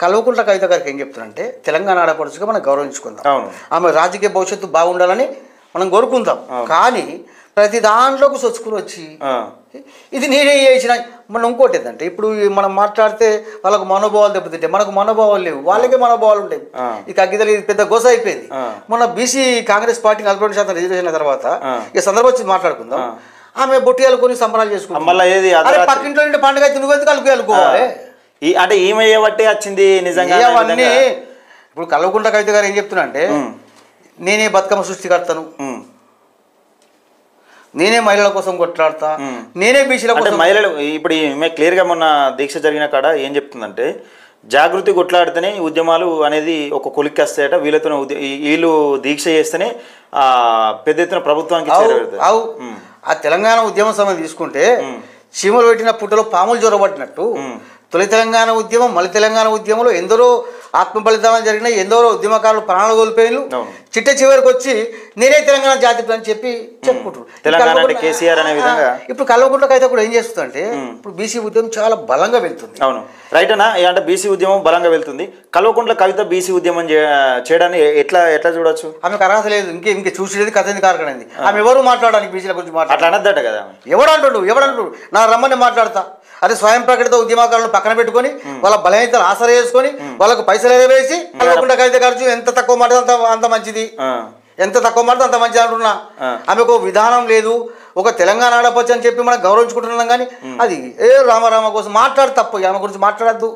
కల్వకుంట్ల కవిత గారికి ఏం చెప్తున్నారంటే తెలంగాణ ఆడపడుచుగా మనం గౌరవించుకుందాం, అవును, ఆమె రాజకీయ భవిష్యత్తు బాగుండాలని మనం కోరుకుందాం. కానీ ప్రతి దాంట్లోకి సొచ్చుకుని వచ్చి ఇది నేనే చేసిన. మనం ఇంకోటి ఏంటంటే ఇప్పుడు మనం మాట్లాడితే వాళ్ళకు మనోభావాలు దెబ్బతింటాయి, మనకు మనోభావాలు లేవు, వాళ్ళకే మనోభావాలు ఉంటాయి. ఇక అగ్గిదలు ఇది పెద్ద గోస అయిపోయింది. మొన్న బీసీ కాంగ్రెస్ పార్టీ 42% రిజర్వేషన్ తర్వాత ఈ సందర్భం వచ్చి మాట్లాడుకుందాం. ఆమె బొట్టియాలు కొని సంబరాలు చేసుకుంటాం. పక్కింట్లో నుండి పండుగ అయితే నువ్వెందుకు కలుపుకోవాలి అంటే ఈమె బట్టి వచ్చింది నిజంగా. అవన్నీ ఇప్పుడు కల్వకుంట్ల కవిత గారు ఏం చెప్తున్నా అంటే నేనే బతుకమ్మ సృష్టికర్తను, నేనే మహిళల కోసం కొట్లాడతా, నేనే బీసీల కోసం. మహిళలు ఇప్పుడు ఈమె క్లియర్గా మొన్న దీక్ష జరిగిన కాడ ఏం చెప్తుందంటే జాగృతి కొట్లాడితేనే ఉద్యమాలు అనేది ఒక కొలిక్కి వస్తాయట, వీళ్ళు దీక్ష చేస్తేనే పెద్ద ఎత్తున ప్రభుత్వానికి అవు. ఆ తెలంగాణ ఉద్యమం సమయం తీసుకుంటే చీమలు పెట్టిన పుట్టలో పాములు జ్వరబట్టినట్టు తొలి తెలంగాణ ఉద్యమం మళ్ళీ తెలంగాణ ఉద్యమంలో ఎందరో ఆత్మ బలిదానాలు జరిగినాయి, ఎందరో ఉద్యమకారులు ప్రాణాలు కోల్పోయిన చిట్ట చివరికి వచ్చి నేనే తెలంగాణ జాతి అని చెప్పి చెప్పుకుంటారు. ఇప్పుడు కల్వకుంట్ల కవిత కూడా ఏం చేస్తుందంటే ఇప్పుడు బీసీ ఉద్యమం చాలా బలంగా వెళ్తుంది. అవును, రైట్ అన్న. అంటే బీసీ ఉద్యమం బలంగా వెళ్తుంది. కల్వకుంట్ల కవిత బీసీ ఉద్యమం చేయడాన్ని ఎట్లా చూడొచ్చు? ఆమెకు అర్హత లేదు, ఇంకే చూసేది కథ ఎందుకు కారకమైంది. ఆమె ఎవరు మాట్లాడడానికి బీసీల గురించి అట్లా అనద్దట కదా. ఎవడంటాడు నా రమ్మని మాట్లాడతా. అదే స్వయం ప్రకటిత ఉద్యమకారులను పక్కన పెట్టుకొని వాళ్ళ బలహీనతలు ఆసరా చేసుకొని వాళ్ళకు పైసలు ఎగవేసి కల్వకుంట్ల కవిత ఖర్చు ఎంత తక్కువ మాట అంత మంచిది, ఎంత తక్కువ మాట అంత మంచిది అంటున్నా. ఆమెకు విధానం లేదు, ఒక తెలంగాణ ఆడపచ్చు అని చెప్పి మనం గౌరవించుకుంటున్నాం. కానీ అది రామారామ కోసం మాట్లాడి తప్పు, ఆమె గురించి మాట్లాడద్దు.